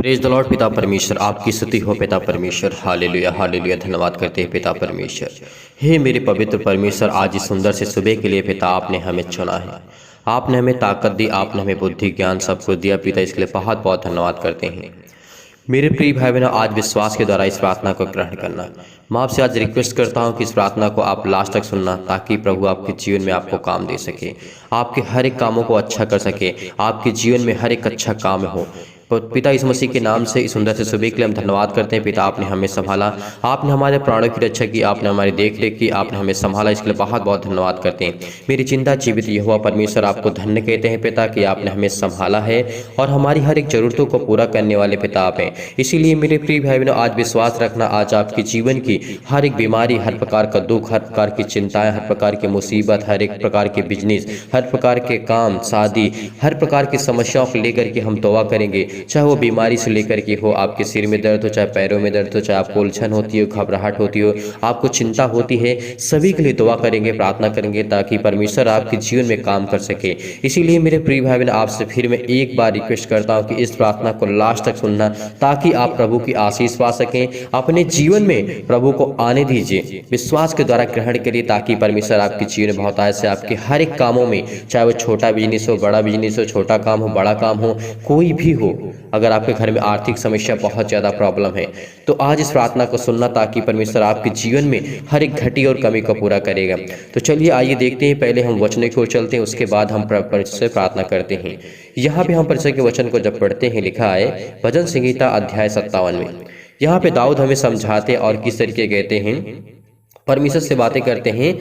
Praise the Lord. पिता परमेश्वर आपकी स्तुति हो पिता परमेश्वर। Hallelujah hallelujah. धन्यवाद करते हैं पिता परमेश्वर। हे मेरे पवित्र परमेश्वर, आज इस सुंदर से सुबह के लिए पिता आपने हमें चुना है, आपने हमें ताकत दी, आपने हमें बुद्धि ज्ञान सब कुछ दिया पिता, इसके लिए बहुत बहुत धन्यवाद करते हैं। मेरे प्रिय भाई बहनों, आज विश्वास के द्वारा इस प्रार्थना को ग्रहण करना। मैं आपसे आज रिक्वेस्ट करता हूं कि इस प्रार्थना को आप लास्ट तक सुनना, ताकि प्रभु आपके जीवन में आपको काम दे सके, आपके हर एक कामों को अच्छा कर सके, आपके जीवन में हर एक अच्छा काम हो। तो पिता इस मसीह के नाम से इस सुंदर से सुबह के लिए हम धन्यवाद करते हैं। पिता आपने हमें संभाला, आपने हमारे प्राणों की रक्षा की, आपने हमारी देख रेख की, आपने हमें संभाला, इसके लिए बहुत बहुत धन्यवाद करते हैं। मेरी चिंता जीवित यहोवा परमेश्वर आपको धन्य कहते हैं पिता, कि आपने हमें संभाला है और हमारी हर एक जरूरतों को पूरा करने वाले पिता आप हैं। इसीलिए मेरे प्रिय भाई बहनों, आज विश्वास रखना, आज आपके जीवन की हर एक बीमारी, हर प्रकार का दुख, हर प्रकार की चिंताएं, हर प्रकार की मुसीबत, हर एक प्रकार के बिजनेस, हर प्रकार के काम, शादी, हर प्रकार की समस्याओं को लेकर के हम दुआ करेंगे। चाहे वो बीमारी से लेकर के हो, आपके सिर में दर्द हो, चाहे पैरों में दर्द हो, चाहे आपको उलझन होती हो, घबराहट होती हो, आपको चिंता होती है, सभी के लिए दुआ करेंगे, प्रार्थना करेंगे, ताकि परमेश्वर आपके जीवन में काम कर सके। इसीलिए मेरे प्रिय भाई बहन, आपसे फिर मैं एक बार रिक्वेस्ट करता हूं कि इस प्रार्थना को लास्ट तक सुनना, ताकि आप प्रभु की आशीष पा सकें। अपने जीवन में प्रभु को आने दीजिए, विश्वास के द्वारा ग्रहण करिए, ताकि परमेश्वर आपके जीवन में बहुतायत से आपके हर एक कामों में, चाहे वो छोटा बिजनेस हो, बड़ा बिजनेस हो, छोटा काम हो, बड़ा काम हो, कोई भी हो, अगर आपके घर में आर्थिक समस्या बहुत ज़्यादा प्रॉब्लम है, तो आज इस प्रार्थना को सुनना, ताकि परमेश्वर आपके जीवन में हर एक घटी और कमी को पूरा करेगा। तो चलिए आइए देखते हैं, पहले हम वचन की ओर चलते हैं, उसके बाद हम परमेश्वर से प्रार्थना करते हैं। यहाँ पे हम परमेश्वर के वचन को जब पढ़ते हैं, लिखा है भजन संहिता अध्याय 57 में। यहाँ पे दाऊद हमें समझाते और किस तरीके कहते हैं, परमेश्वर से बातें करते हैं,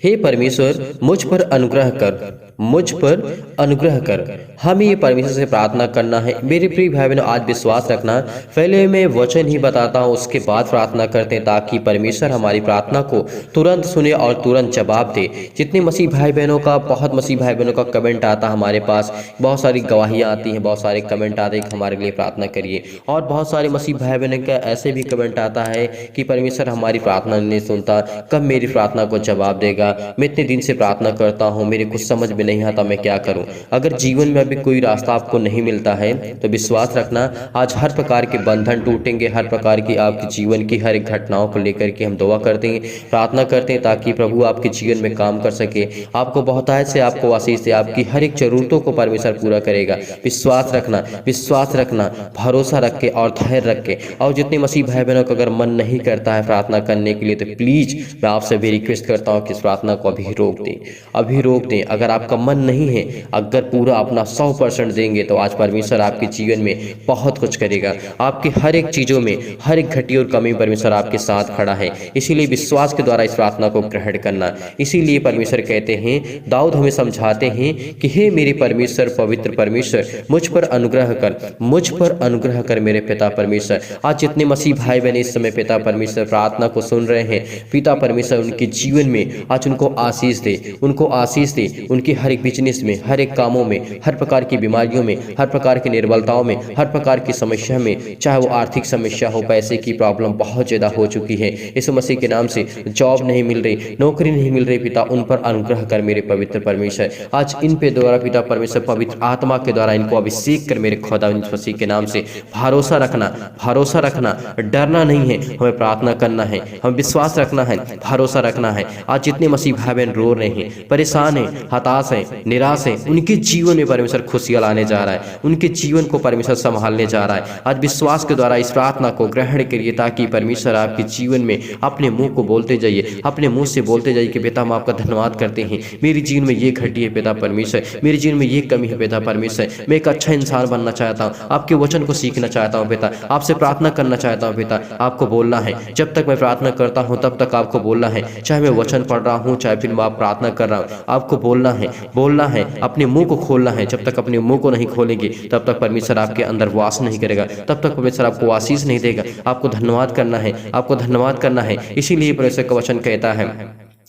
हे परमेश्वर मुझ पर अनुग्रह कर, मुझ पर अनुग्रह कर। हमें ये परमेश्वर से प्रार्थना करना है। मेरे प्रिय भाई बहनों, आज विश्वास रखना, पहले मैं वचन ही बताता हूँ, उसके बाद प्रार्थना करते हैं, ताकि परमेश्वर हमारी प्रार्थना को तुरंत सुने और तुरंत जवाब दे। जितने मसीह भाई बहनों का, बहुत मसीह भाई बहनों का कमेंट आता है हमारे पास, बहुत सारी गवाहियाँ आती हैं, बहुत सारे कमेंट आते हैं कि हमारे लिए प्रार्थना करिए, और बहुत सारे मसीह भाई बहनों का ऐसे भी कमेंट आता है कि परमेश्वर हमारी प्रार्थना नहीं सुनता, कब मेरी प्रार्थना को जवाब देगा, मैं इतने दिन से प्रार्थना करता हूँ, मेरे कुछ समझ में नहीं आता, मैं क्या करूं। अगर जीवन में अभी कोई रास्ता आपको नहीं मिलता है, तो विश्वास रखना, आज हर प्रकार के बंधन टूटेंगे, हर प्रकार की आपके जीवन की हर एक घटनाओं को लेकर के हम दुआ करते हैं, प्रार्थना करते हैं, ताकि प्रभु आपके जीवन में काम कर सके, आपको बहुतायत से आपको आशीष से आपकी हर एक जरूरतों को परमेश्वर पूरा करेगा। विश्वास रखना, विश्वास रखना, भरोसा रख के और धैर्य रख के। और जितने मसीह भाई बहनों का अगर मन नहीं करता है प्रार्थना करने के लिए, तो प्लीज मैं आपसे भी रिक्वेस्ट करता हूँ कि इस प्रार्थना को अभी रोक दें, अभी रोक दें। अगर आपका मन नहीं है, अगर पूरा अपना 100% देंगे, तो आज परमेश्वर आपके जीवन में बहुत कुछ करेगा। आपकी हर एक चीजों में, हर एक घटी और कमी परमेश्वर आपके साथ खड़ा है। इसीलिए विश्वास के द्वारा इस प्रार्थना को ग्रहण करना। इसीलिए परमेश्वर कहते हैं, दाऊद हमें समझाते हैं कि हे मेरे परमेश्वर, पवित्र परमेश्वर, मुझ पर अनुग्रह कर, मुझ पर अनुग्रह कर मेरे पिता परमेश्वर। आज जितने मसीह भाई बहन इस समय पिता परमेश्वर प्रार्थना को सुन रहे हैं, पिता परमेश्वर उनके जीवन में आज उनको आशीष दे, उनको आशीष दे, उनके हर एक बिजनेस में, हर एक कामों में, हर प्रकार की बीमारियों में, हर प्रकार की निर्बलताओं में, हर प्रकार की समस्या में, चाहे वो आर्थिक समस्या हो, पैसे की प्रॉब्लम बहुत ज्यादा हो चुकी है, इस मसीह के नाम से जॉब नहीं मिल रही, नौकरी नहीं मिल रही, पिता उन पर अनुग्रह कर मेरे पवित्र परमेश्वर। आज इन पे द्वारा पिता परमेश्वर पवित्र आत्मा के द्वारा इनको अभिषेक कर मेरे खुदा मसीह के नाम से। भरोसा रखना, भरोसा रखना, डरना नहीं है, हमें प्रार्थना करना है, हमें विश्वास रखना है, भरोसा रखना है। आज जितने मसीह भाई बहन रो रहे हैं, परेशान हैं, हताश हैं, निराश हैं, उनके जीवन में परमेश्वर खुशियां लाने जा रहा है, उनके जीवन को परमेश्वर संभालने जा रहा है। आज विश्वास के द्वारा इस प्रार्थना को ग्रहण करिए, ताकि परमेश्वर आपके जीवन में अपने मुंह को बोलते जाइए, अपने मुंह से बोलते जाइए कि पिता हम आपका धन्यवाद करते हैं, मेरे जीवन में ये घटी है पिता परमेश्वर, मेरे जीवन में ये कमी है पिता परमेश्वर, मैं एक अच्छा इंसान बनना चाहता हूँ, आपके वचन को सीखना चाहता हूँ पिता, आपसे प्रार्थना करना चाहता हूँ पिता। आपको बोलना है, जब तक मैं प्रार्थना करता हूँ तब तक आपको बोलना है, चाहे मैं वचन पढ़ रहा हूँ, चाहे फिर मैं प्रार्थना कर रहा हूँ, आपको बोलना है, बोलना है, अपने मुंह को खोलना है। जब तक अपने मुंह को नहीं खोलेंगे, तब तक परमेश्वर आपके अंदर वास नहीं करेगा, तब तक परमेश्वर आपको आशीष नहीं देगा। आपको धन्यवाद करना है, आपको धन्यवाद करना है। इसीलिए परमेश्वर का वचन कहता है,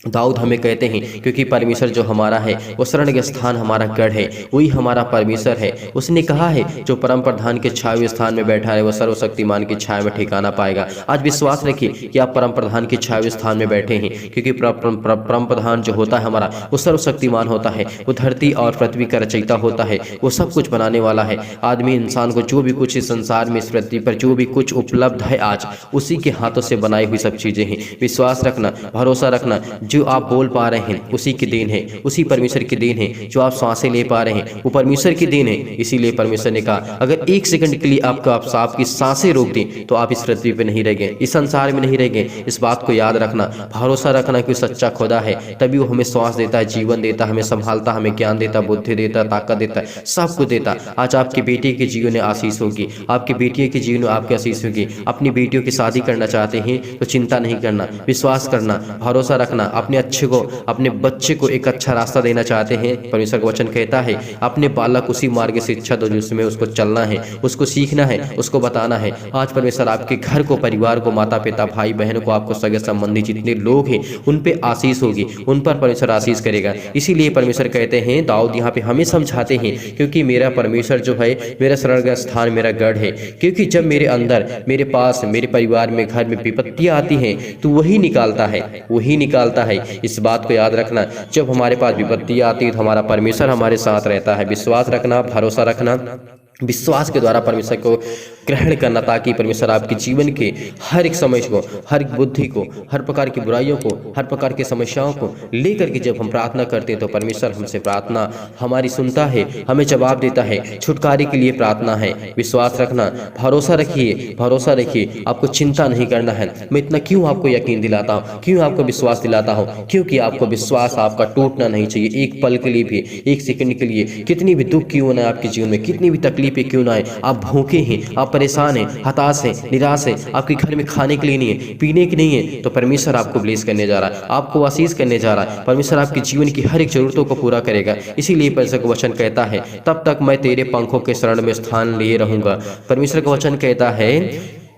दाऊद हमें कहते हैं क्योंकि परमेश्वर जो हमारा है वो शरण स्थान हमारा गढ़ है, वही हमारा परमेश्वर है। उसने कहा है जो परम प्रधान के छाया स्थान में बैठा है वो सर्वशक्तिमान की छाया में ठिकाना पाएगा। आज विश्वास रखिए कि आप परम प्रधान के छाया स्थान में बैठे हैं, क्योंकि परम प्रधान जो होता है हमारा वो सर्वशक्तिमान होता है, वो धरती और पृथ्वी का रचयिता होता है, वो सब कुछ बनाने वाला है। आदमी इंसान को जो भी कुछ इस संसार में, इस पृथ्वी पर जो भी कुछ उपलब्ध है आज उसी के हाथों से बनाई हुई सब चीजें हैं। विश्वास रखना, भरोसा रखना, जो आप बोल पा रहे हैं उसी की देन है, उसी परमेश्वर की देन है। जो आप सांसें ले पा रहे हैं वो परमेश्वर की देन है। इसीलिए परमेश्वर ने कहा अगर एक सेकंड के लिए आपकी सांसें रोक दें तो आप इस पृथ्वी पे नहीं रह गए, इस संसार में नहीं रह गए। इस बात को याद रखना, भरोसा रखना कि सच्चा खुदा है, तभी वो हमें श्वास देता है, जीवन देता है, हमें संभालता, हमें ज्ञान देता, बुद्धि देता, ताकत देता, सब कुछ देता। आज आपकी बेटी के जीवन में आशीष होगी, आपकी बेटियों के जीवन में आपकी आशीष होगी। अपनी बेटियों की शादी करना चाहते हैं तो चिंता नहीं करना, विश्वास करना, भरोसा रखना। अपने अपने बच्चे को एक अच्छा रास्ता देना चाहते हैं, परमेश्वर का वचन कहता है अपने बालक उसी मार्ग से शिक्षा दो जिसमें उसको चलना है, उसको सीखना है, उसको बताना है। आज परमेश्वर आपके घर को, परिवार को, माता पिता, भाई बहन को, आपको सगे संबंधी जितने लोग हैं उन पे आशीष होगी, उन पर परमेश्वर आशीष करेगा। इसीलिए परमेश्वर कहते हैं, दाऊद यहाँ पे हमें समझाते हैं क्योंकि मेरा परमेश्वर जो है मेरा शरण स्थान, मेरा गढ़ है। क्योंकि जब मेरे अंदर, मेरे पास, मेरे परिवार में, घर में विपत्तियां आती हैं तो वही निकालता है, वही निकालता है। इस बात को याद रखना, जब हमारे पास विपत्ति आती है तो हमारा परमेश्वर हमारे साथ रहता है। विश्वास रखना, भरोसा रखना, विश्वास के द्वारा परमेश्वर को ग्रहण करना, ताकि परमेश्वर आपके जीवन के हर एक समय को, हर एक बुद्धि को, हर प्रकार की बुराइयों को, हर प्रकार की समस्याओं को लेकर के जब हम प्रार्थना करते हैं तो परमेश्वर हमसे प्रार्थना हमारी सुनता है, हमें जवाब देता है। छुटकारे के लिए प्रार्थना है। विश्वास रखना, भरोसा रखिए, भरोसा रखिए, आपको चिंता नहीं करना है। मैं इतना क्यों आपको यकीन दिलाता हूँ, क्यों आपको विश्वास दिलाता हूँ? क्योंकि आपको विश्वास आपका टूटना नहीं चाहिए, एक पल के लिए भी, एक सेकंड के लिए। कितनी भी दुख क्यों ना आपके जीवन में, कितनी भी तकलीफ पे क्यों ना आए, आप भूखे हैं, आप परेशान हैं, हताश हैं, निराश हैं, आपके घर में खाने के लिए नहीं है, पीने के नहीं है, तो परमेश्वर आपको ब्लेस करने जा रहा है, आपको आशीष करने जा रहा है। परमेश्वर आपके जीवन की हर एक जरूरतों को पूरा करेगा। इसीलिए परमेश्वर का वचन कहता है तब तक मैं तेरे पंखों के शरण में स्थान लिए रहूंगा। परमेश्वर का वचन कहता है,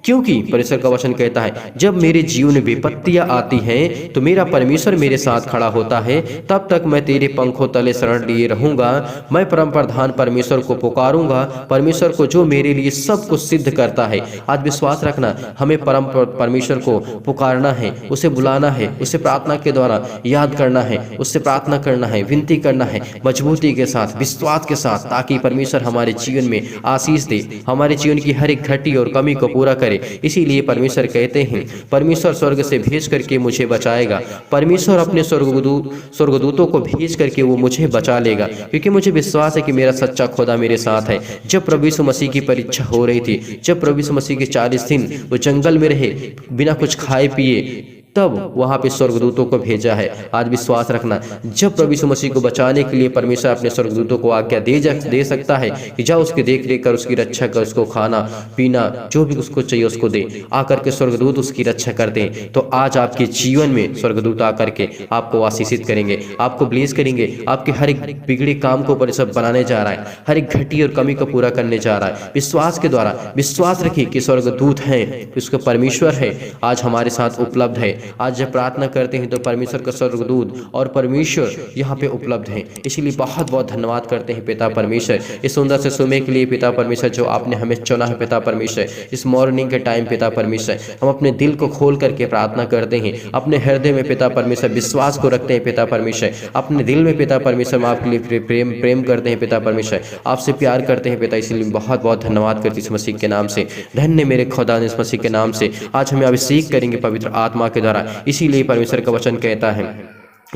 क्योंकि परमेश्वर का वचन कहता है जब मेरे जीवन में विपत्तियां आती हैं तो मेरा परमेश्वर मेरे साथ खड़ा होता है। तब तक मैं तेरे पंखों तले शरण लिए रहूंगा। मैं परम प्रधान परमेश्वर को पुकारूंगा, परमेश्वर को जो मेरे लिए सब कुछ सिद्ध करता है। आज विश्वास रखना, हमें परम परमेश्वर को पुकारना है, उसे बुलाना है, उसे प्रार्थना के द्वारा याद करना है, उससे प्रार्थना करना है, विनती करना है मजबूती के साथ, विश्वास के साथ, ताकि परमेश्वर हमारे जीवन में आशीष दे, हमारे जीवन की हर एक घटी और कमी को पूरा करे। इसीलिए परमेश्वर कहते हैं परमेश्वर स्वर्ग से भेज करके मुझे बचाएगा, परमेश्वर अपने स्वर्गदूतों को भेज करके वो मुझे बचा लेगा, क्योंकि मुझे विश्वास है कि मेरा सच्चा खुदा मेरे साथ है। जब प्रभु यीशु मसीह की परीक्षा हो रही थी, जब प्रभु यीशु मसीह के 40 दिन वो जंगल में रहे बिना कुछ खाए पिए, तब वहां पे स्वर्गदूतों को भेजा है। आज विश्वास रखना, जब प्रभु यीशु मसीह को बचाने के लिए परमेश्वर अपने स्वर्गदूतों को आज्ञा दे सकता है कि जाओ उसकी देख रेख कर, उसकी रक्षा कर, उसको खाना पीना जो भी उसको चाहिए उसको दे, आकर के स्वर्गदूत उसकी रक्षा कर दें। तो आज आपके जीवन में स्वर्गदूत आकर के आपको आशीषित करेंगे, आपको ब्लेस करेंगे, आपके हर एक बिगड़े काम को परमेश्वर बनाने जा रहा है, हर एक घटी और कमी को पूरा करने जा रहा है। विश्वास के द्वारा विश्वास रखिए कि स्वर्गदूत है, उसका परमेश्वर है, आज हमारे साथ उपलब्ध है। आज जब प्रार्थना करते हैं तो परमेश्वर का स्वर्गदूत और परमेश्वर यहाँ पे उपलब्ध हैं। इसीलिए बहुत बहुत धन्यवाद करते हैं पिता परमेश्वर इस सुंदर से समय के लिए। पिता परमेश्वर जो आपने हमें चुना है पिता परमेश्वर, इस मॉर्निंग के टाइम पिता परमेश्वर हम अपने दिल को खोल करके प्रार्थना करते हैं, अपने हृदय में पिता परमेश्वर विश्वास को रखते हैं पिता परमेश्वर, अपने दिल में पिता परमेश्वर हम आपके लिए प्रेम करते हैं पिता परमेश्वर, आपसे प्यार करते हैं पिता। इसलिए बहुत बहुत धन्यवाद करते इस मसीह के नाम से। धन्य मेरे खुदा ने इस मसीह के नाम से आज हमें अभिषेक करेंगे पवित्र आत्मा के द्वारा। इसीलिए परमेश्वर का वचन कहता है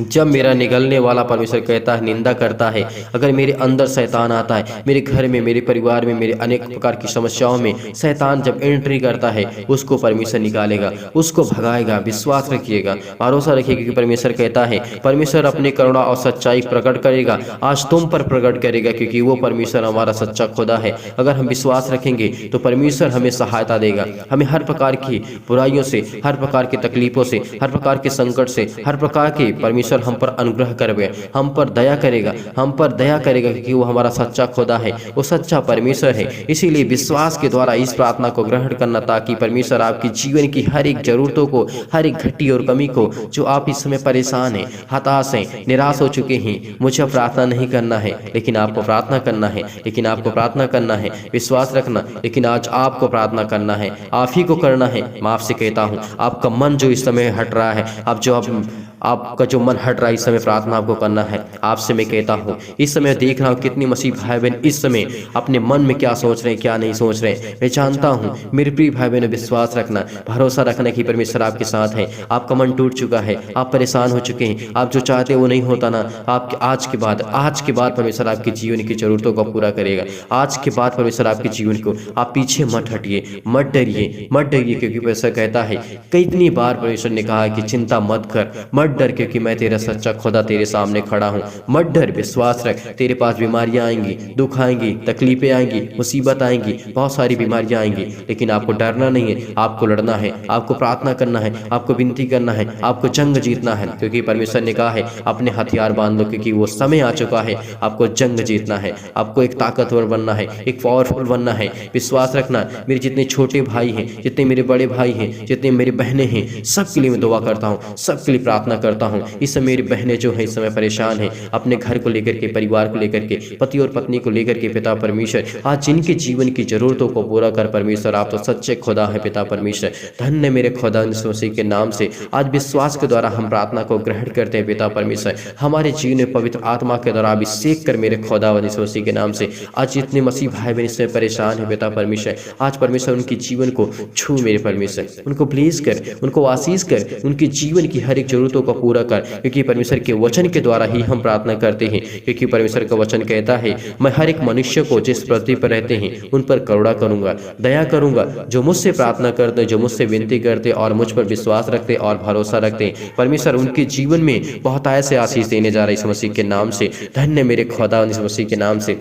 जब मेरा निगलने वाला परमेश्वर कहता है निंदा करता है, अगर मेरे अंदर शैतान आता है, मेरे घर में, मेरे परिवार में, मेरे अनेक प्रकार की समस्याओं में शैतान जब एंट्री करता है उसको परमेश्वर निकालेगा, उसको भगाएगा। विश्वास रखिएगा, भरोसा रखिएगा कि परमेश्वर कहता है परमेश्वर अपनी करुणा और सच्चाई प्रकट करेगा, आज तुम पर प्रकट करेगा, क्योंकि वो परमेश्वर हमारा सच्चा खुदा है। अगर हम विश्वास रखेंगे तो परमेश्वर हमें सहायता देगा, हमें हर प्रकार की बुराइयों से, हर प्रकार की तकलीफों से, हर प्रकार के संकट से, हर प्रकार के परमेश्वर हम पर अनुग्रह करेगा, हम पर दया करेगा, हम पर दया करेगा, क्योंकि वो हमारा सच्चा खुदा है, वो सच्चा परमेश्वर है। इसीलिए विश्वास के द्वारा इस प्रार्थना को ग्रहण करना, ताकि परमेश्वर आपकी जीवन की हर एक जरूरतों को, हर एक घटी और कमी को, जो आप इस समय परेशान हैं, हताश हैं, निराश हो चुके हैं, मुझे प्रार्थना नहीं करना है, लेकिन आपको प्रार्थना करना है, लेकिन आपको प्रार्थना करना है, विश्वास रखना, लेकिन आज आपको प्रार्थना करना है, आप ही को करना है। मैं आपसे कहता हूँ, आपका मन जो इस समय हट रहा है, आपका जो मन हट रहा है, इस समय प्रार्थना आपको करना है। आपसे मैं कहता हूँ, इस समय देख रहा हूँ कितनी मसीह भाई बहन इस समय अपने मन में क्या सोच रहे हैं, क्या नहीं सोच रहे हैं। मैं जानता हूँ मेरे प्रिय भाई बहन, विश्वास रखना, भरोसा रखना कि परमेश्वर आपके साथ है। आपका मन टूट चुका है, आप परेशान हो चुके हैं, आप जो चाहते वो नहीं होता ना, आपके आज के बाद परमेश्वर आपके जीवन की जरूरतों को पूरा करेगा। आज के बाद परमेश्वर आपके जीवन को, आप पीछे मत हटिए, मत डरिए, मत डरिए, क्योंकि परमेश्वर कहता है, कितनी बार परमेश्वर ने कहा कि चिंता मत कर, मत डर, क्योंकि मैं तेरा सच्चा खुदा तेरे सामने खड़ा हूँ। मत डर, विश्वास रख। तेरे पास बीमारियां आएंगी, दुख आएंगी, तकलीफें आएंगी, मुसीबत आएंगी, बहुत सारी बीमारियां आएंगी, लेकिन आपको डरना नहीं है, आपको लड़ना है, आपको प्रार्थना करना है, आपको विनती करना है, आपको जंग जीतना है, क्योंकि परमेश्वर ने कहा है अपने हथियार बांध लो, क्योंकि वो समय आ चुका है, आपको जंग जीतना है, आपको एक ताकतवर बनना है, एक पावरफुल बनना है। विश्वास रखना। मेरे जितने छोटे भाई हैं, जितने मेरे बड़े भाई हैं, जितने मेरे बहनें हैं, सबके लिए मैं दुआ करता हूँ, सबके लिए प्रार्थना करता हूँ। इस समय मेरी बहनें जो है इस समय परेशान हैं, अपने घर को लेकर के, परिवार को लेकर के, पति और पत्नी को लेकर के। पिता परमेश्वर, आज जिनके जीवन की जरूरतों को पूरा कर परमेश्वर, आप तो सच्चे खुदा है पिता परमेश्वर। धन्य मेरे खुदा यीशु मसीह के नाम से आज विश्वास के द्वारा हम प्रार्थना को ग्रहण करते हैं पिता परमेश्वर। हमारे जीवन में पवित्र आत्मा के द्वारा अभिषेक कर मेरे खुदा यीशु मसीह के नाम से। आज जितने मसीह भाई बहन इससे परेशान है पिता परमेश्वर, आज परमेश्वर उनके जीवन को छू मेरे परमेश्वर, उनको ब्लेस कर, उनको आशीष कर, उनके जीवन की हर एक जरूरतों को पूरा कर, क्योंकि परमेश्वर के वचन के द्वारा ही हम प्रार्थना करते हैं। क्योंकि परमेश्वर का वचन कहता है, मैं हर एक मनुष्य को जिस पृथ्वी पर रहते हैं उन पर करुणा करूंगा, दया करूंगा। जो मुझसे प्रार्थना करते, जो मुझसे विनती करते और मुझ पर विश्वास रखते और भरोसा रखते, परमेश्वर उनके जीवन में बहुत ऐसे आशीष देने जा रहा है इस मसीह के नाम से। धन्य मेरे खुदा इस मसीह के नाम से।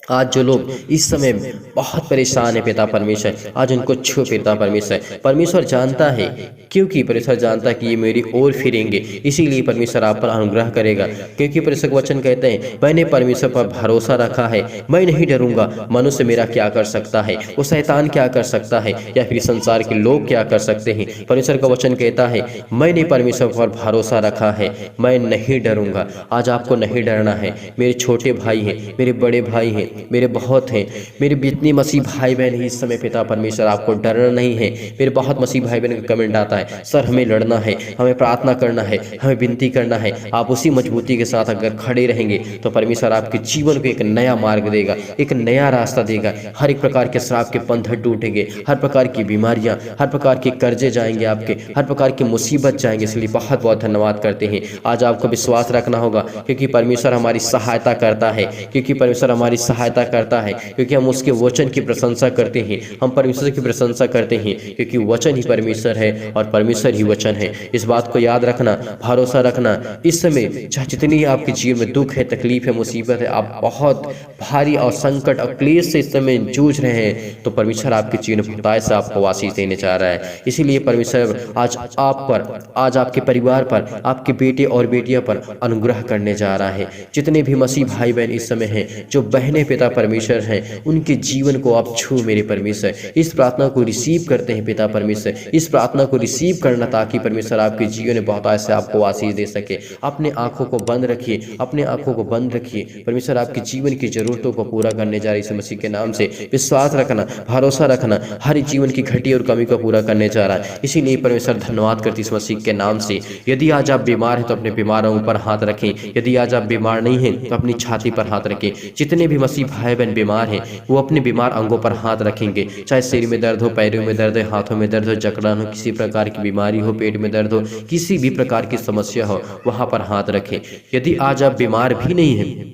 आज जो लोग इस समय बहुत परेशान है पिता परमेश्वर, आज उनको छू पिता परमेश्वर। परमेश्वर जानता है, क्योंकि परमेश्वर जानता है कि ये मेरी ओर फिरेंगे, इसीलिए परमेश्वर आप पर अनुग्रह करेगा। क्योंकि परमेश्वर का वचन कहते हैं, मैंने परमेश्वर पर भरोसा रखा है, मैं नहीं डरूंगा। मनुष्य मेरा क्या कर सकता है, वो शैतान क्या कर सकता है, या फिर संसार के लोग क्या कर सकते हैं। परमेश्वर का वचन कहता है, मैंने परमेश्वर पर भरोसा रखा है, मैं नहीं डरूंगा। आज आपको नहीं डरना है। मेरे छोटे भाई हैं, मेरे बड़े भाई हैं, मेरे बहुत हैं, मेरे जितने मसीह भाई बहन इस समय पिता परमेश्वर, आपको डरना नहीं है। मेरे बहुत मसीह भाई बहन का कमेंट आता है, सर हमें लड़ना है, हमें प्रार्थना करना है, हमें विनती करना है। आप उसी मजबूती के साथ अगर खड़े रहेंगे तो परमेश्वर आपके जीवन को एक नया मार्ग देगा, एक नया रास्ता देगा। हर एक प्रकार के श्राप के बंधन टूटेंगे, हर प्रकार की बीमारियां, हर प्रकार के कर्जे जाएंगे आपके, हर प्रकार की मुसीबत जाएंगे। इसलिए बहुत बहुत धन्यवाद करते हैं। आज आपको विश्वास रखना होगा, क्योंकि परमेश्वर हमारी सहायता करता है, क्योंकि परमेश्वर हमारी सहायता करता है, क्योंकि हम उसके वचन की प्रशंसा करते हैं, हम परमेश्वर की प्रशंसा करते हैं, क्योंकि वचन ही परमेश्वर है और परमेश्वर ही वचन है। इस बात को याद रखना, भरोसा रखना। इस समय चाहे जितनी आपके जीवन में दुख है, तकलीफ है, मुसीबत है, आप बहुत भारी और संकट और क्लेश से इस समय जूझ रहे हैं, तो परमेश्वर आपके जीवन में बहुतायत से आपको आशीष देने जा रहा है। इसीलिए परमेश्वर आज आप पर, आज आपके परिवार पर, आपके बेटे और बेटियों पर अनुग्रह करने जा रहा है। जितने भी मसीह भाई बहन इस समय हैं, जो बहनें पिता परमेश्वर हैं, उनके जीवन को आप छू मेरे परमेश्वर। इस प्रार्थना को रिसीव करते हैं पिता परमेश्वर, इस प्रार्थना को रिसीव करना, ताकि परमेश्वर आपके जीवन में बहुत ऐसे आपको आशीष दे सके। अपने आंखों को बंद रखिए, अपने आंखों को बंद रखिए। परमेश्वर आपके जीवन की जरूरतों को पूरा करने जा रही है मसीह के नाम से। विश्वास रखना, भरोसा रखना, हर जीवन की घटी और कमी को पूरा करने जा रहा है। इसीलिए परमेश्वर धन्यवाद करती है इस मसीह के नाम से। यदि आज आप बीमार हैं तो अपने बीमारों पर हाथ रखें, यदि आज आप बीमार नहीं हैं तो अपनी छाती पर हाथ रखें। जितने भी मसीह भाई बहन बीमार हैं, वो अपने बीमार अंगों पर हाथ रखेंगे। चाहे सिर में दर्द हो, पैरों में दर्द हो, हाथों में दर्द हो, जकड़न हो, किसी प्रकार की बीमारी हो, पेट में दर्द हो, किसी भी प्रकार की समस्या हो, वहां पर हाथ रखें। यदि आज आप बीमार भी नहीं हैं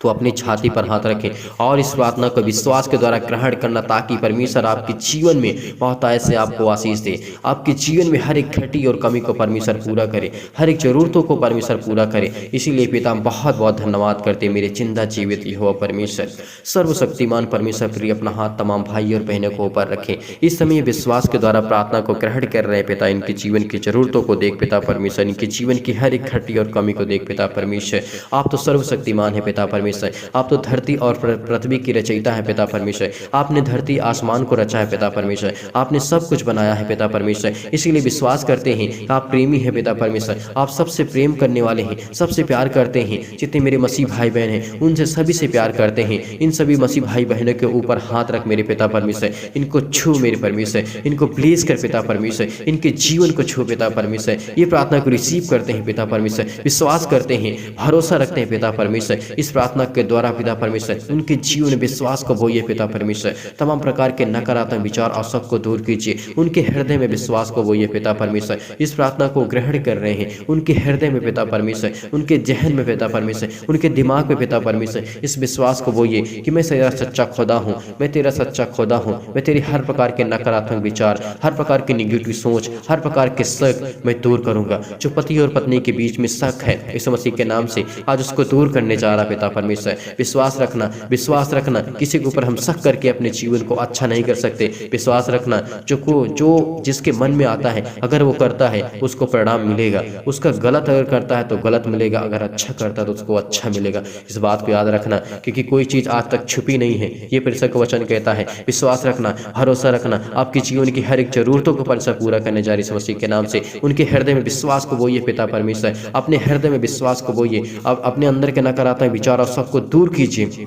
तो अपनी छाती पर हाथ रखें और इस प्रार्थना को विश्वास के द्वारा ग्रहण करना, ताकि परमेश्वर आपके जीवन में बहुत ऐसे आपको आशीष दे। आपके जीवन में हर एक घटी और कमी को परमेश्वर पूरा करे, हर एक जरूरतों को परमेश्वर पूरा करे। इसीलिए पिता हम बहुत बहुत धन्यवाद करते हैं मेरे जिंदा जीवित यहोवा परमेश्वर। सर्वशक्तिमान परमेश्वर प्रिय अपना हाथ तमाम भाई और बहनों को ऊपर रखें। इस समय विश्वास के द्वारा प्रार्थना को ग्रहण कर रहे हैं पिता। इनके जीवन की जरूरतों को देख पिता परमेश्वर, इनके जीवन की हर एक घटी और कमी को देख पिता परमेश्वर। आप तो सर्वशक्तिमान है पिता परमेश्वर। आप तो धरती और पृथ्वी की रचयिता है पिता परमेश्वर। आपने धरती आसमान को रचा है पिता परमेश्वर। आपने सब कुछ बनाया है पिता परमेश्वर। इसीलिए विश्वास करते हैं आप प्रेमी है पिता परमेश्वर। आप सबसे प्रेम करने वाले हैं, सबसे प्यार करते हैं। जितने मेरे मसीह भाई बहन हैं उनसे सभी से प्यार करते हैं। इन सभी मसीह भाई बहनों के ऊपर हाथ रख मेरे पिता परमेश्वर। इनको छू मेरे परमेश्वर, इनको ब्लेस कर पिता परमेश्वर, इनके जीवन को छू पिता परमेश्वर। ये प्रार्थना को रिसीव करते हैं पिता परमेश्वर, विश्वास करते हैं, भरोसा रखते हैं पिता परमेश्वर। इस प्रार्थना के द्वारा पिता परमेश्वर उनके जीवन में विश्वास को बोइए पिता परमेश्वर। तमाम प्रकार के नकारात्मक विचार और सब को दूर कीजिए। उनके हृदय में विश्वास को बोइए पिता परमेश्वर। इस प्रार्थना को ग्रहण कर रहे हैं उनके हृदय में पिता परमेश्वर, उनके जहन में पिता परमेश्वर, उनके दिमाग में पिता परमेश्वर। इस विश्वास को बोइए कि मैं तेरा सच्चा खुदा हूँ, मैं तेरा सच्चा खुदा हूँ। मैं तेरी हर प्रकार के नकारात्मक विचार, हर प्रकार की निगेटिव सोच, हर प्रकार के शक मैं दूर करूंगा। जो पति और पत्नी के बीच में शक है, इस मसीह के नाम से आज उसको दूर करने जा रहा पिता परमेश्वर। विश्वास रखना, विश्वास रखना। किसी के ऊपर हम शक करके अपने जीवन को अच्छा नहीं कर सकते। विश्वास रखना, जो जिसके मन में आता है अगर वो करता है उसको परिणाम मिलेगा। उसका गलत अगर करता है तो गलत मिलेगा, अगर अच्छा करता है तो उसको अच्छा मिलेगा। इस बात को याद रखना, क्योंकि कोई चीज आज तक छुपी नहीं है। ये परमेश्वर का वचन कहता है। विश्वास रखना, भरोसा रखना। आपके जीवन की हर एक जरूरतों को परमेश्वर पूरा करने जा रही है मसीह के नाम से। उनके हृदय में विश्वास को बोइए पिता परमेश्वर। अपने हृदय में विश्वास को बोइए। अब अपने अंदर के नकारात्मक विचार और सबको दूर कीजिए।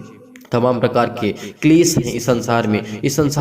तमाम प्रकार के क्लेश हैं इस संसार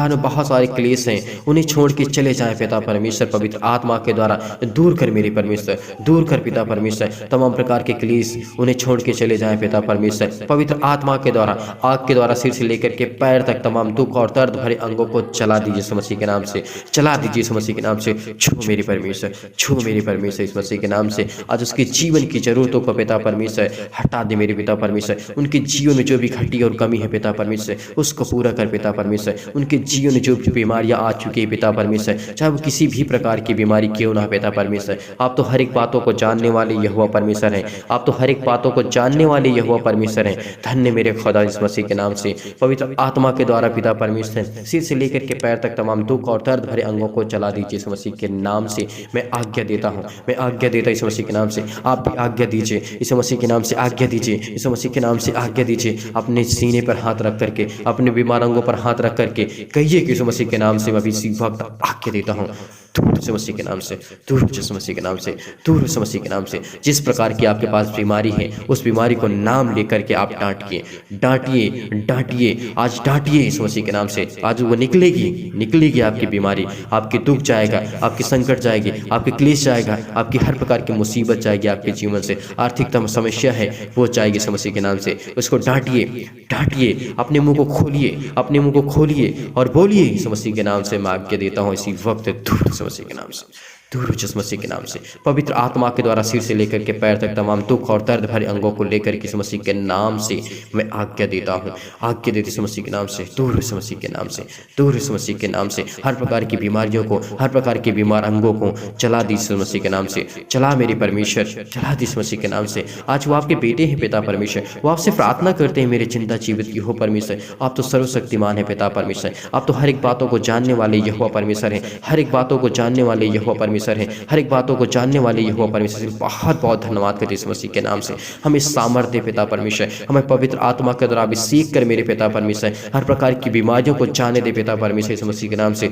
में बहुत सारे क्लेश हैं। उन्हें छोड़ के चले जाएं पिता परमेश्वर। पवित्र आत्मा के द्वारा दूर कर मेरे परमेश्वर, दूर कर पिता परमेश्वर। तमाम प्रकार के क्लेश उन्हें छोड़ के चले जाएं पिता परमेश्वर। पवित्र आत्मा के द्वारा, आग के द्वारा सिर से लेकर के पैर तक तमाम दुख और दर्द भरे अंगों को चला दीजिए इस मसीह के नाम से, चला दीजिए इस मसीह के नाम से। छू मेरे परमेश्वर, छू मेरे परमेश्वर इस मसीह के नाम से। आज उसके जीवन की जरूरतों को पिता परमेश्वर हटा दे मेरे पिता परमेश्वर। उनके जीवन में जो भी घटी और कमी है पिता परमेश्वर उसको पूरा कर पिता परमेश्वर। उनके जीवन में जो भी बीमारियां आ चुकी है पिता परमेश्वर, चाहे वो किसी भी प्रकार की बीमारी क्यों ना पिता परमेश्वर, आप तो हर एक बातों को जानने वाले यहोवा परमेश्वर हैं। आप तो हर एक बातों को जानने वाले यहोवा परमेश्वर हैं। धन्य मेरे खुदा इस मसीह के नाम से। पवित्र आत्मा के द्वारा पिता परमेश्वर सिर से लेकर के पैर तक तमाम दुख और दर्द भरे अंगों को चला दीजिए इस मसीह के नाम से। मैं आज्ञा देता हूँ, मैं आज्ञा देता इस मसीह के नाम से। आप भी आज्ञा दीजिए इस मसीह के नाम से, आज्ञा दीजिए इस मसीह के नाम से, आज्ञा दीजिए। अपने सीने पर हाथ रख करके, अपने बीमार अंगों पर हाथ रख करके कहिए कि यीशु मसीह के नाम से मैं अभी वक्त आज्ञा देता हूँ, दूर से मसीह के नाम से, दूर से मसीह के नाम से, दूर से मसीह के नाम से। जिस प्रकार की आपके पास बीमारी है उस बीमारी को नाम लेकर के आप डांटिए, डांटिए, डांटिए। आज डांटिए इस मसीह के नाम से। आज वो निकलेगी, निकलेगी आपकी बीमारी, आपके दुख जाएगा, आपकी संकट जाएगी, आपके क्लेश जाएगा, आपकी हर प्रकार की मुसीबत जाएगी आपके जीवन से। आर्थिक समस्या है वो जाएगी इस मसीह के नाम से। उसको डांटिए, डांटिए। अपने मुंह को खोलिए, अपने मुंह को खोलिए और बोलिए इस मसीह के नाम से मैं आज्ञा देता हूँ इसी वक्त, दूर से मसीह के नाम से, दूर जिस मसीह के नाम से। पवित्र आत्मा के द्वारा सिर से लेकर के पैर तक तमाम दुख और दर्द भरे अंगों को लेकर के इस मसीह के नाम से मैं आज्ञा देता हूँ, आज्ञा देती इस मसीह के नाम से, दूर इस मसीह के नाम से, दूर इस मसीह के नाम से। हर प्रकार की बीमारियों को, हर प्रकार के बीमार अंगों को चला दी इस मसीह के नाम से। चला मेरे परमेश्वर, चला दी इस मसीह के नाम से। आज वो आपके बेटे हैं पिता परमेश्वर, वो आपसे प्रार्थना करते हैं मेरे चिंता जीवित की हो परमेश्वर। आप तो सर्वशक्तिमान है पिता परमेश्वर। आप तो हर एक बातों को जानने वाले यहोवा परमेश्वर हैं, हर एक बातों को जानने वाले यहोवा परमेश्वर हैं, हर एक बातों को जानने वाले यहोवा परमेश्वर से बहुत बहुत धन्यवाद करते इस मसीह के नाम से। हमें सामर्थ्य पिता परमेश्वर, हमें पवित्र आत्मा के द्वारा अभिषेक कर मेरे पिता परमेश्वर। हर प्रकार की बीमारियों को जाने दे पिता परमेश्वर इस मसीह के नाम से।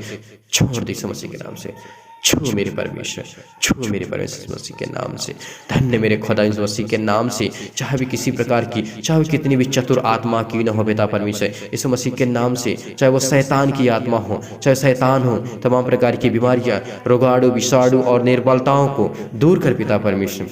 छोड़ दे इस मसीह के नाम से, छू मेरे परमेश्वर, छू मेरे परमेश्वर इस मसीह के नाम से। धन्य मेरे खुदा इस मसीह के नाम से। चाहे भी किसी प्रकार की, चाहे कितनी भी चतुर आत्मा की न हो पिता परमेश्वर, इस मसीह के नाम से, चाहे वो शैतान की आत्मा हो, चाहे शैतान हो, तमाम प्रकार की बीमारियां, रोगाणु, विषाणु और निर्बलताओं को दूर कर पिता परमेश्वर।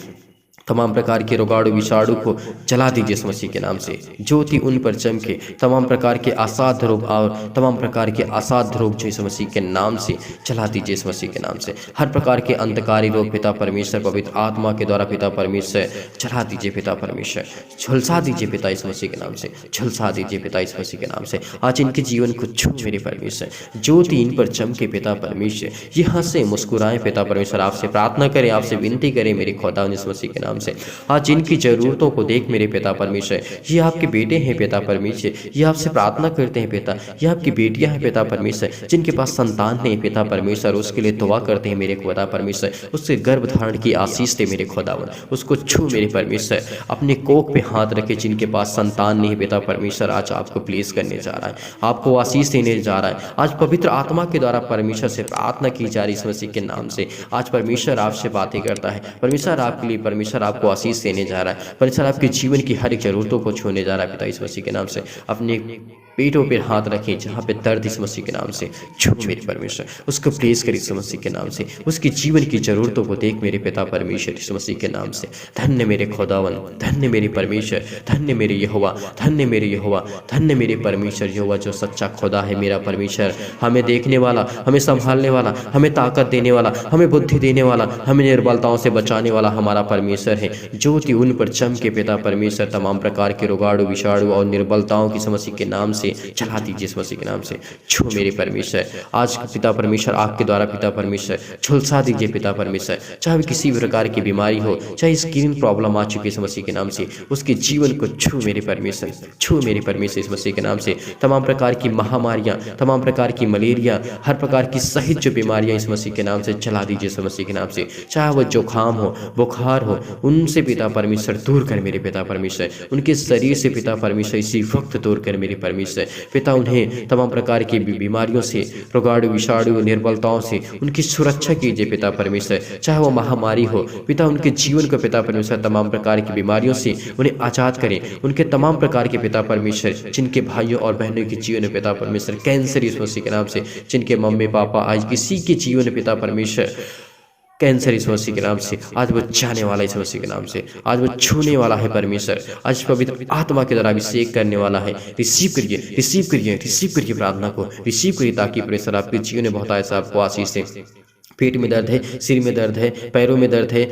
तमाम प्रकार के रोगाणु विषाणु को जला दीजिए इस मसीह के नाम से। ज्योति उन पर चमके, तमाम प्रकार के असाध्य रोग और तमाम प्रकार के असाध्य रोग जो इस मसीह के नाम से जला दीजिए इस मसीह के नाम से। हर प्रकार के अंधकारी रोग पिता परमेश्वर पवित्र आत्मा के द्वारा पिता परमेश्वर जला दीजिए पिता परमेश्वर, झुलसा दीजिए पिता इस मसीह के नाम से, झुलसा दीजिए पिता इस मसीह के नाम से। आज इनके जीवन को छू मेरे परमेश्वर, ज्योति इन पर चमके पिता परमेश्वर, ये हंसे मुस्कुराएं पिता परमेश्वर, आपसे प्रार्थना करें, आपसे विनती करें मेरे खुदा इस मसीह के नाम से। आज जिनकी जरूरतों को देख मेरे पिता परमेश्वर, ये आपके बेटे हैं पिता परमेश्वर, ये आपसे प्रार्थना करते हैं पिता, ये आपकी बेटियां हैं पिता परमेश्वर, जिनके पास संतान नहीं पिता परमेश्वर, उसके लिए दुआ करते हैं मेरे खुदा परमेश्वर, उससे गर्भ धारण की आशीष दे मेरे खुदावन, उसको छू मेरे परमेश्वर, अपने कोख पे हाथ रखे। जिनके पास संतान नहीं पिता परमेश्वर, आज आपको प्लीज करने जा रहा है, आपको आशीष देने जा रहा है। आज पवित्र आत्मा के द्वारा परमेश्वर से प्रार्थना की जा रही इस मसीह के नाम से। आज परमेश्वर आपसे बातें करता है, परमेश्वर आपके लिए, परमेश्वर आपको आशीष देने जा रहा है, परमेश्वर आपके जीवन की हर एक जरूरतों को छूने जा रहा है पिता इस मसीह के नाम से। अपने पेटों पर हाथ रखें जहाँ पे दर्द इस मसीह के नाम से, छू मेरे परमेश्वर, उसको प्लेस कर इस मसीह के नाम से, उसकी जीवन की जरूरतों को देख मेरे पिता परमेश्वर इस मसीह के नाम से। धन्य मेरे खुदावन, धन्य मेरे परमेश्वर, धन्य मेरे यहोवा, धन्य मेरे यहोवा, धन्य मेरे परमेश्वर यहोवा जो सच्चा खुदा है मेरा परमेश्वर, हमें देखने वाला, हमें संभालने वाला, हमें ताकत देने वाला, हमें बुद्धि देने वाला, हमें निर्बलताओं से बचाने वाला हमारा परमेश्वर है। ज्योति उन पर चमके पिता परमेश्वर, तमाम प्रकार के रोगाणु विषाणु और निर्बलताओं की मसीह के नाम से चला दीजिए इस मसीह के नाम से। छू मेरे परमेश्वर, आज पिता परमेश्वर आपके द्वारा पिता परमेश्वर झुलसा दीजिए पिता परमेश्वर, चाहे किसी भी प्रकार की बीमारी हो, चाहे स्किन प्रॉब्लम आ चुकी है इस मसीह के नाम से, उसके जीवन को छू मेरे परमेश्वर, छू मेरे परमेश्वर इस मसीह के नाम से। तमाम प्रकार की महामारियां, तमाम प्रकार की मलेरिया, हर प्रकार की सहित जो बीमारियां इस मसीह के नाम से चला दीजिए इस मसीह के नाम से। चाहे वो जुकाम हो, बुखार हो, उनसे पिता परमेश्वर दूर कर मेरे पिता परमेश्वर, उनके शरीर से पिता परमेश्वर इसी वक्त दूर कर मेरे परमेश्वर पिता। उन्हें तमाम प्रकार की बीमारियों से, रोगाणु विषाणु निर्बलताओं से उनकी सुरक्षा कीजिए पिता परमेश्वर, चाहे वो महामारी हो पिता, उनके जीवन को पिता परमेश्वर तमाम प्रकार की बीमारियों से उन्हें आजाद करें। उनके तमाम प्रकार के पिता परमेश्वर, जिनके भाइयों और बहनों के जीवन में पिता परमेश्वर कैंसर इस मसीह के नाम से, जिनके मम्मी पापा आज किसी के जीवन में पिता परमेश्वर कैंसर इस मसीह के नाम से, आज वो जाने वाला इस मसीह के नाम से, आज वो छूने वाला है परमेश्वर, आज पवित्र आत्मा के द्वारा अभिषेक करने वाला है। रिसीव करिए, रिसीव करिए, रिसीव करिए प्रार्थना को, रिसीव करिए, ताकि परमेश्वर आपके जीवन में बहुत ऐसा आपको आशीष दे। पेट में दर्द है, सिर में दर्द है, पैरों में दर्द है,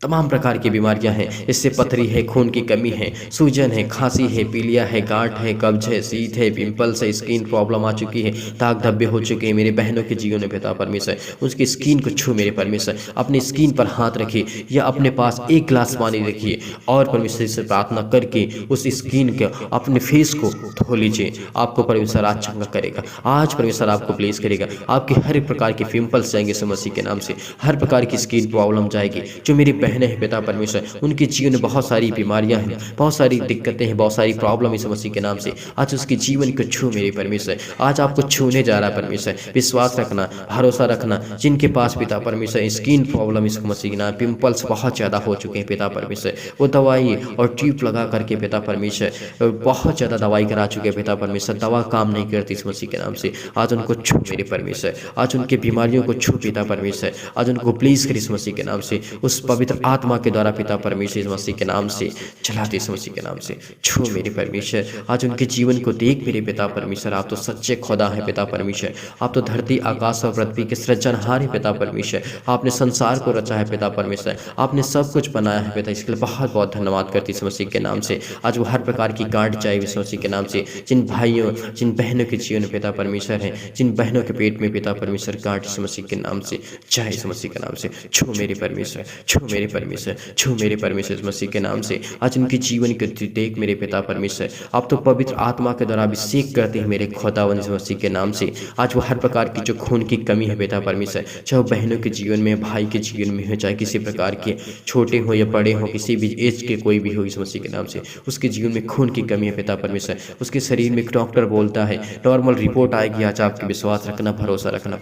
तमाम प्रकार की बीमारियां हैं, इससे पथरी है, खून की कमी है, सूजन है, खांसी है, पीलिया है, गांठ है, कब्ज है, शीत है, पिंपल्स है, स्किन प्रॉब्लम आ चुकी है, दाग धब्बे हो चुके हैं मेरे बहनों के जीवन में पिता परमेश्वर, उसकी स्किन को छू मेरे परमेश्वर, अपनी स्किन पर हाथ रखिए या अपने पास एक गिलास पानी रखिए और परमेश्वर से प्रार्थना करके उस स्किन के अपने फेस को धो लीजिए। आपको परमेश्वर आज चंगा करेगा, आज परमेश्वर आपको प्लेस करेगा, आपके हर एक प्रकार के पिंपल्स जाएंगे इस मसीह के नाम से, हर प्रकार की स्किन प्रॉब्लम जाएगी। जो मेरी बहनें हैं पिता परमेश्वर, उनके जीवन में बहुत सारी बीमारियां हैं, बहुत सारी दिक्कतें हैं, बहुत सारी प्रॉब्लम इस मसीह के नाम से, आज उसके जीवन को छू मेरे परमेश्वर, आज आपको छूने जा रहा है परमेश्वर। विश्वास रखना, भरोसा रखना, जिनके पास पिता परमेश्वर स्किन प्रॉब्लम इस मसीह के नाम, पिंपल्स बहुत ज़्यादा हो चुके हैं पिता परमेश्वर, वो दवाई और ट्यूब लगा करके पिता परमेश्वर बहुत ज़्यादा दवाई करा चुके हैं पिता परमेश्वर, दवा काम नहीं करती इस मसीह के नाम से, आज उनको छू मेरे परमेश्वर, आज उनके बीमारियों को छू पिता परमेश्वर, आज उनको प्लीज कर इस मसीह के नाम से, उस पवित्र आत्मा के द्वारा पिता परमेश्वर इस मसीह के नाम से चलाते इस मसीह के नाम से, छू मेरे परमेश्वर, आज उनके जीवन को देख मेरे पिता परमेश्वर। आप तो सच्चे खुदा है पिता परमेश्वर, आप तो धरती आकाश और पृथ्वी के सृजनहार है पिता परमेश्वर, आपने संसार को रचा है पिता परमेश्वर, आपने सब कुछ बनाया है पिता, इसके लिए बहुत बहुत धन्यवाद करती इस मसीह के नाम से। आज वो हर प्रकार की गांठ जाए इस मसीह के नाम से, जिन भाइयों जिन बहनों के जीवन में पिता परमेश्वर है, जिन बहनों के पेट में पिता परमेश्वर गांठ इस मसीह के नाम से जाए इस मसीह के नाम से, छू मेरे परमेश्वर, छू मेरे परमेश्वर, छू मेरे परमेश्वर इस मसीह के नाम से। आज उनकी जीवन को देख मेरे पिता परमेश्वर, आप तो पवित्र आत्मा के द्वारा अभिषेक करते हैं मेरे खुदावन इस मसीह के नाम से। आज वो हर प्रकार की जो खून की कमी है पिता परमेश्वर, चाहे बहनों के जीवन में, भाई के जीवन में हो, चाहे किसी प्रकार के छोटे हो या बड़े हो, किसी भी एज के कोई भी हो इस मसीह के नाम से, उसके जीवन में खून की कमी है पिता परमेश्वर, उसके शरीर में डॉक्टर बोलता है नॉर्मल रिपोर्ट आएगी, आज आपके विश्वास रखना, भरोसा रखना,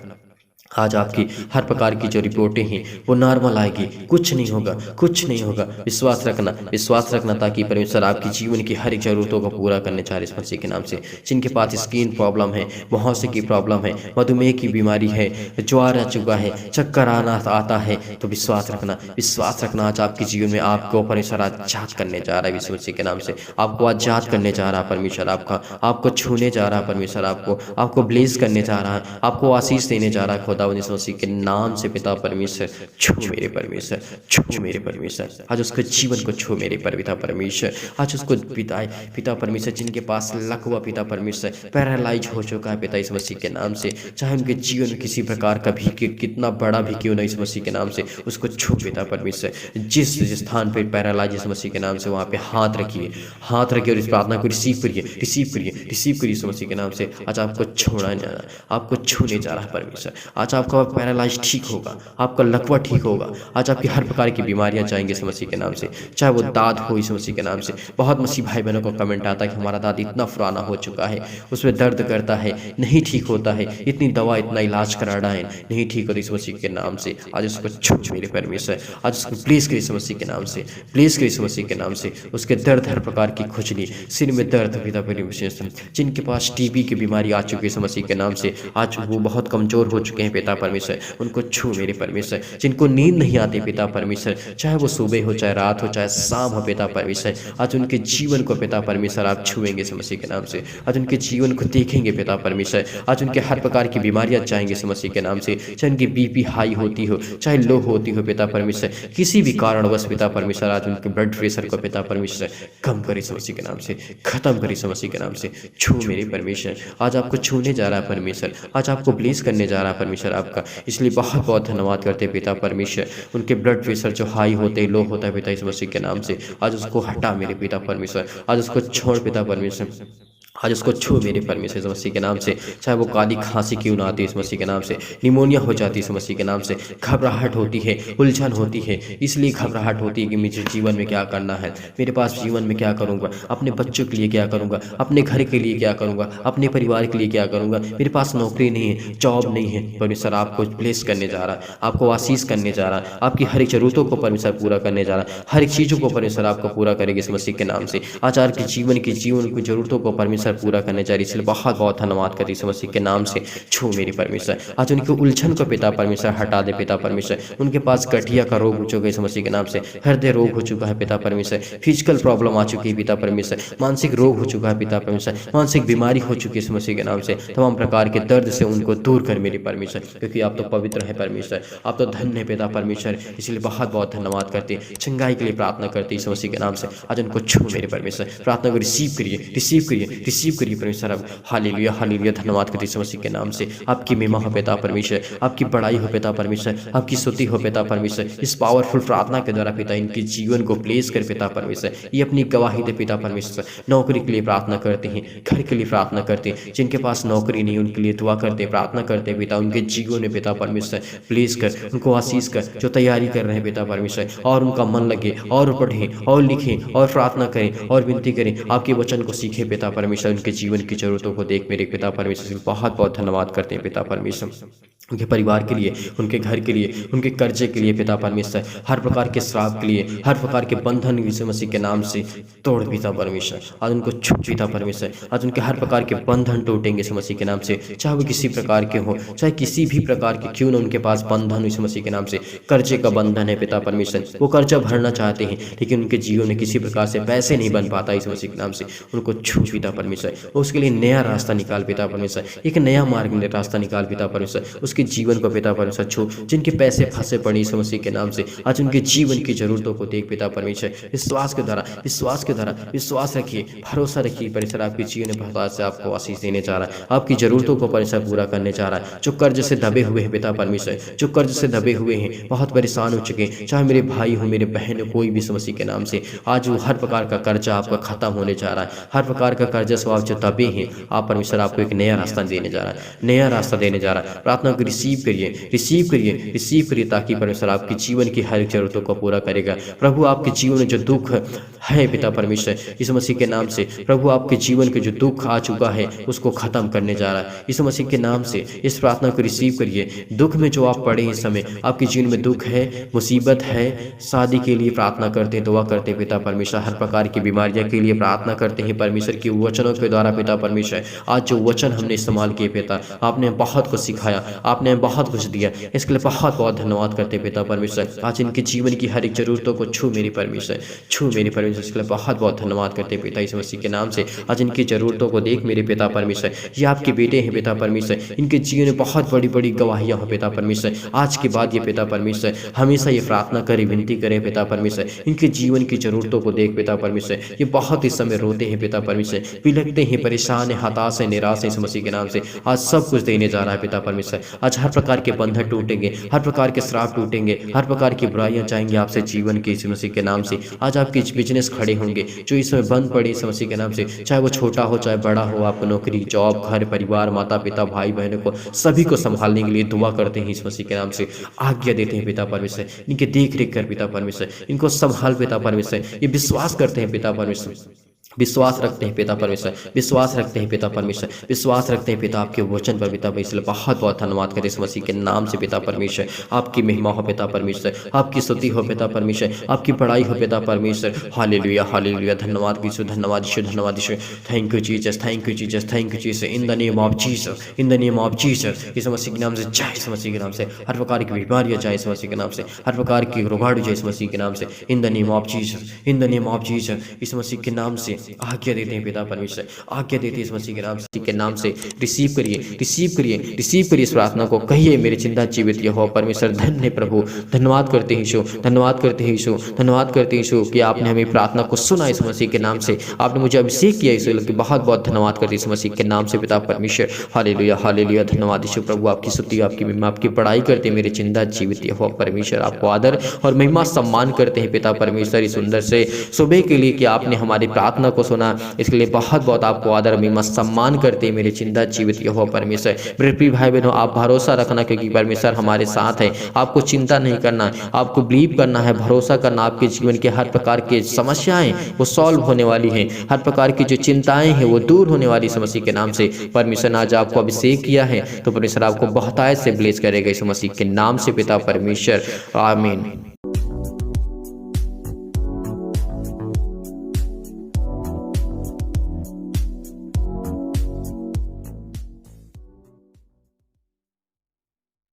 आज आपकी हर प्रकार की जो रिपोर्टें हैं वो नॉर्मल आएगी, कुछ नहीं होगा, कुछ नहीं होगा। विश्वास रखना ताकि परमेश्वर आपकी जीवन की हर एक ज़रूरतों को पूरा करने चाह रहे इस मसीह के नाम से। जिनके पास स्किन प्रॉब्लम है, मुहासे की प्रॉब्लम है, मधुमेह की बीमारी है, ज्वार आ चुका है, चक्कर आना आता है, तो विश्वास रखना आज आपके जीवन में आपको परमेश्वर आजाद करने जा रहा है इस मसीह के नाम से। आपको आजाद करने जा रहा है परमेश्वर, आपको छूने जा रहा है परमेश्वर, आपको ब्लेस करने जा रहा है, आपको आशीष देने जा रहा है खुदा यीशु मसीह के नाम से। पिता परमेश्वर, छू मेरे परमेश्वर, छू मेरे परमेश्वर, आज उसके जीवन को छू मेरे पिता परमेश्वर, आज उसको पिता परमेश्वर जिनके पास लकवा पिता परमेश्वर पैरालाइज हो चुका है पिता यीशु मसीह के नाम से, चाहे उनके जीवन में किसी प्रकार का भी कितना बड़ा भी क्यों ना यीशु मसीह के नाम से, उसको छू पिता परमेश्वर। जिस स्थान पर पैरालाइज यीशु मसीह के नाम से वहाँ पे हाथ रखिए और इस प्रार्थना को रिसीव करिए यीशु मसीह के नाम से। आज आपको छोड़ने जा रहा है, आपको छूने जा रहा है परमेश्वर। आज आपका पैरालाइज ठीक होगा, आपका लकवा ठीक होगा। आज आपकी हर प्रकार की बीमारियां जाएंगी यीशु मसीह के नाम से, चाहे वो दाद हो यीशु मसीह के नाम से। बहुत मसीह भाई बहनों को कमेंट आता है कि हमारा दाद इतना पुराना हो चुका है, उसमें दर्द करता है, नहीं ठीक होता है, इतनी दवा इतना इलाज कराना है, नहीं ठीक होता यीशु मसीह के नाम से। आज उसको छू मेरे परमेश्वर, आज उसको प्लीज करिए यीशु मसीह के नाम से, प्लीज करिए यीशु मसीह के नाम से। उसके दर्द, हर प्रकार की खुजली, सिर में दर्द पिता परमेश्वर, जिनके पास टीबी की बीमारी आ चुकी है यीशु मसीह के नाम से, आज वो बहुत कमजोर हो चुके हैं पिता परमेश्वर, उनको छू मेरे परमेश्वर। जिनको नींद नहीं आती पिता परमेश्वर, चाहे वो सुबह हो, चाहे रात हो, चाहे शाम हो पिता परमेश्वर, आज उनके जीवन को पिता परमेश्वर आप छुएंगे यीशु मसीह के नाम से। आज उनके जीवन को देखेंगे पिता परमेश्वर, आज उनके हर प्रकार की बीमारियां जाएंगे यीशु मसीह के नाम से। चाहे उनकी बीपी हाई होती हो, चाहे लो होती हो पिता परमेश्वर, किसी भी कारणवश पिता परमेश्वर, आज उनके ब्लड प्रेशर को पिता परमेश्वर कम करे यीशु मसीह के नाम से, खत्म करे यीशु मसीह के नाम से। छू मेरे परमेश्वर, आज आपको छूने जा रहा है परमेश्वर, आज आपको ब्लेस करने जा रहा है परमेश्वर आपका। इसलिए बहुत बहुत धन्यवाद करते हैं पिता परमेश्वर। उनके ब्लड प्रेशर जो हाई होते लो होता है पिता यीशु मसीह के नाम से, आज उसको हटा मेरे पिता परमेश्वर, आज उसको छोड़ पिता परमेश्वर, आज उसको छू मेरे परमेश्वर यीशु मसीह के नाम से। चाहे वो काली खांसी क्यों ना आती है इस मसीह के नाम से, निमोनिया हो जाती है इस मसीह के नाम से, घबराहट होती है, उलझन होती है, इसलिए घबराहट होती है कि मुझे जीवन में क्या करना है, मेरे पास जीवन में क्या करूँगा, अपने बच्चों के लिए क्या करूँगा, अपने घर के लिए क्या करूँगा, अपने परिवार के लिए क्या करूँगा, मेरे पास नौकरी नहीं है, जॉब नहीं है। परमेश्वर आपको ब्लेस करने जा रहा है, आपको आशीष करने जा रहा है, आपकी हर एक जरूरतों को परमेश्वर पूरा करने जा रहा है, हर एक चीज़ों को परमेश्वर आपको पूरा करेगी इस मसीह के नाम से। आज आपके जीवन की जरूरतों को परमेश्वर पूरा करने जा रही है, इसलिए बहुत बहुत धन्यवाद करती यीशु मसीह के नाम से। छू मेरे परमेश्वर, आज उनके उलझन को पिता परमेश्वर हटा दे पिता परमेश्वर। उनके पास गठिया का रोग हो चुका है यीशु मसीह के नाम से, हृदय रोग हो चुका है पिता परमेश्वर, फिजिकल प्रॉब्लम आ चुकी है पिता परमेश्वर, मानसिक रोग हो चुका है पिता परमेश्वर, मानसिक बीमारी हो चुकी है यीशु मसीह के नाम से। तमाम प्रकार के दर्द से उनको दूर कर मेरे परमेश्वर, क्योंकि आप तो पवित्र है परमेश्वर, आप तो धन्य है पिता परमेश्वर। इसलिए बहुत बहुत धन्यवाद करते हैं, चंगाई के लिए प्रार्थना करते हैं यीशु मसीह के नाम से। आज उनको छू मेरे परमेश्वर, प्रार्थना को रिसीव करिए परमेश्वर। अब हालेलुया हालेलुया, धन्यवाद करते यीशु मसीह के नाम से। आपकी महिमा हो पिता परमेश्वर, आपकी बड़ाई हो पिता परमेश्वर, आपकी स्तुति हो पिता परमेश्वर। इस पावरफुल प्रार्थना के द्वारा पिता इनके जीवन को प्लेस कर पिता परमेश्वर, ये अपनी गवाही दे पिता परमेश्वर। नौकरी के लिए प्रार्थना करते हैं, घर के लिए प्रार्थना करते हैं, जिनके पास नौकरी नहीं उनके लिए दुआ करते, प्रार्थना करते पिता, उनके जीवन में पिता परमेश्वर प्लेस कर, उनको आशीष कर। जो तैयारी कर रहे हैं पिता परमेश्वर, और उनका मन लगे और पढ़ें और लिखें और प्रार्थना करें और विनती करें, आपके वचन को सीखें पिता परमेश्वर। उनके जीवन की जरूरतों को देख मेरे पिता परमेश्वर, बहुत बहुत धन्यवाद करते हैं पिता परमेश्वर। उनके परिवार के लिए, उनके घर के लिए, उनके कर्जे के लिए पिता परमेश्वर, हर प्रकार के श्राप के लिए, हर प्रकार के बंधन यीशु मसीह के नाम से तोड़ पिता परमेश्वर। आज उनको छू पिता परमेश्वर, आज उनके हर प्रकार के बंधन टूटेंगे यीशु मसीह के नाम से, चाहे वो किसी प्रकार के हो, चाहे किसी भी प्रकार के क्यों ना उनके पास बंधन यीशु मसीह के नाम से। कर्जे का बंधन है पिता परमेश्वर, वो कर्जा भरना चाहते हैं लेकिन उनके जीवन में किसी प्रकार से पैसे नहीं बन पाता यीशु मसीह के नाम से, उनको छू पिता परमेश्वर। उसके लिए नया रास्ता निकाल पिता परमेश्वर, एक नया मार्ग में रास्ता निकाल पिता परमेश्वर। उसके जीवन को पिता परमेश्वर छू, जिनके पैसे फंसे पड़े यीशु मसीह के नाम से, आज उनके जीवन की जरूरतों को देख पिता परमेश्वर। विश्वास के द्वारा विश्वास रखिए, भरोसा रखिए परमेश्वर, आपके जीवन में भगवान से आपको आशीष देने जा रहा है, आपकी जरूरतों को परमेश्वर पूरा करने जा रहा है। जो कर्ज से दबे हुए हैं पिता परमेश्वर, जो कर्ज से दबे हुए हैं, बहुत परेशान हो चुके हैं, चाहे मेरे भाई हो, मेरे बहन हो, कोई भी यीशु मसीह के नाम से, आज वो हर प्रकार का कर्जा आपका खत्म होने जा रहा है। हर प्रकार का कर्जा से आप जो दबे हैं, आप परमेश्वर आपको एक नया रास्ता देने जा रहा है, नया रास्ता देने जा रहा है। प्रार्थना को को रिसीव करिए, रिसीव करिए, रिसीव करिए, ताकि परमेश्वर आपके जीवन की हर जरूरतों को पूरा करेगा। प्रभु आपके जीवन में जो दुख है पिता परमेश्वर, यीशु मसीह के नाम से प्रभु आपके जीवन के जो दुख आ चुका है उसको खत्म करने जा रहा है यीशु मसीह के नाम से। इस प्रार्थना को रिसीव करिए। दुख में जो आप पड़े इस समय, आपके जीवन में दुख है, मुसीबत है, शादी के लिए प्रार्थना करते हैं, दुआ करते हैं पिता परमेश्वर, हर प्रकार की बीमारियां के लिए प्रार्थना करते हैं परमेश्वर के वचनों के द्वारा पिता परमेश्वर। आज जो वचन हमने इस्तेमाल किए पिता, आपने बहुत कुछ सिखाया, आपने बहुत कुछ दिया, इसके लिए बहुत बहुत धन्यवाद करते हैं पिता परमेश्वर। आज इनके जीवन की हर एक जरूरतों को छू मेरी परमेश्वर, छू मेरी परमेश्वर, इसके लिए बहुत बहुत धन्यवाद करते हैं पिता यीशु मसीह के नाम से। आज इनकी जरूरतों को देख मेरे पिता परमेश्वर, ये आपके बेटे हैं पिता परमेश्वर, इनके जीवन में बहुत बड़ी बड़ी गवाहियां हो पिता परमेश्वर। आज के बाद ये पिता परमेश्वर हमेशा ये प्रार्थना करे, विनती करे पिता परमेश्वर, इनके जीवन की जरूरतों को देख पिता परमेश्वर। ये बहुत इस समय रोते हैं पिता परमेश्वर, बिलखते हैं, परेशान है, हताश है, निराश है इस मसीह के नाम से। आज सब कुछ देने जा रहा है पिता परमेश्वर। आज हर प्रकार के बंधन टूटेंगे, हर प्रकार के श्राप टूटेंगे, हर प्रकार की बुराइयां जाएंगी आपसे जीवन के इस मसीह के नाम से। आज आपके बिजनेस खड़े होंगे जो इस समय बंद पड़े इस मसीह के नाम से, चाहे वो छोटा हो चाहे बड़ा हो, आपको नौकरी, जॉब, घर, परिवार, माता पिता, भाई बहनों को सभी को संभालने के लिए दुआ करते हैं इस मसीह के नाम से। आज्ञा देते हैं पिता परमेश्वर, इनके देख रेख कर पिता परमेश्वर, इनको संभाल पिता परमेश्वर। ये विश्वास करते हैं पिता परमेश्वर, विश्वास रखते हैं पिता परमेश्वर, विश्वास रखते हैं पिता परमेश्वर, विश्वास रखते हैं पिता आपके वचन पर पिता परमेश्वर। बहुत बहुत धन्यवाद करते इस मसीह के नाम से पिता परमेश्वर। आपकी महिमा हो पिता परमेश्वर, आपकी स्तुति हो पिता परमेश्वर, आपकी बड़ाई हो पिता परमेश्वर। हालेलुया, हालेलुया, धन्यवाद यीशु, धन्यवाद यीशु, धन्यवाद Yeshu. Thank you Jesus, thank you Jesus, thank you Jesus, in the name of Jesus, in the name of Jesus. इस मसीह के नाम से जय, इस मसीह के नाम से हर प्रकार की बीमारियां जाए इस मसीह के नाम से, हर प्रकार की रुकावट जाए इस मसीह के नाम से, इन the name of Jesus, in the name of Jesus. इस मसीह के नाम से आज्ञा देते हैं पिता परमेश्वर, आज्ञा देते इस मसीह के नाम से रिसीव करिए, रिसीव करिए, रिसीव करिए इस प्रार्थना को। कहिए मेरे चिंता जीवित हो परमेश्वर। धन्य प्रभु, धन्यवाद करते हैं यीशु, धन्यवाद करते हैं यीशु, धन्यवाद करते हैं यीशु कि आपने हमें प्रार्थना को सुना इस मसीह के नाम से, आपने मुझे अभिषेक किया यीशु, बहुत बहुत धन्यवाद करते इस मसीह के नाम से पिता परमेश्वर। हालेलुया, हालेलुया, धन्यवाद यीशु प्रभु। आपकी स्तुति, आपकी महिमा, आपकी बड़ाई करते हैं मेरे चिंता जीवित हो परमेश्वर। आपको आदर और महिमा सम्मान करते हैं पिता परमेश्वर इस सुंदर से सुबह के लिए कि आपने हमारी प्रार्थना को सुना, इसके लिए बहुत बहुत आपको आदर महिमा सम्मान करते हैं मेरे चिंता जीवित हो परमेश्वर। मेरे प्रिय भाई बहनों, आप भरोसा रखना क्योंकि परमेश्वर हमारे साथ है। आपको चिंता नहीं करना, आपको बिलीव करना है, भरोसा करना। आपके जीवन के हर प्रकार के समस्याएं वो सॉल्व होने वाली हैं, हर प्रकार की जो चिंताएं हैं वो दूर होने वाली इस मसीह के नाम से। परमेश्वर ने आज आपको अभिषेक किया है तो परमेश्वर आपको बहुतायत से ब्लेस करेगा इस मसीह के नाम से पिता परमेश्वर। आमीन।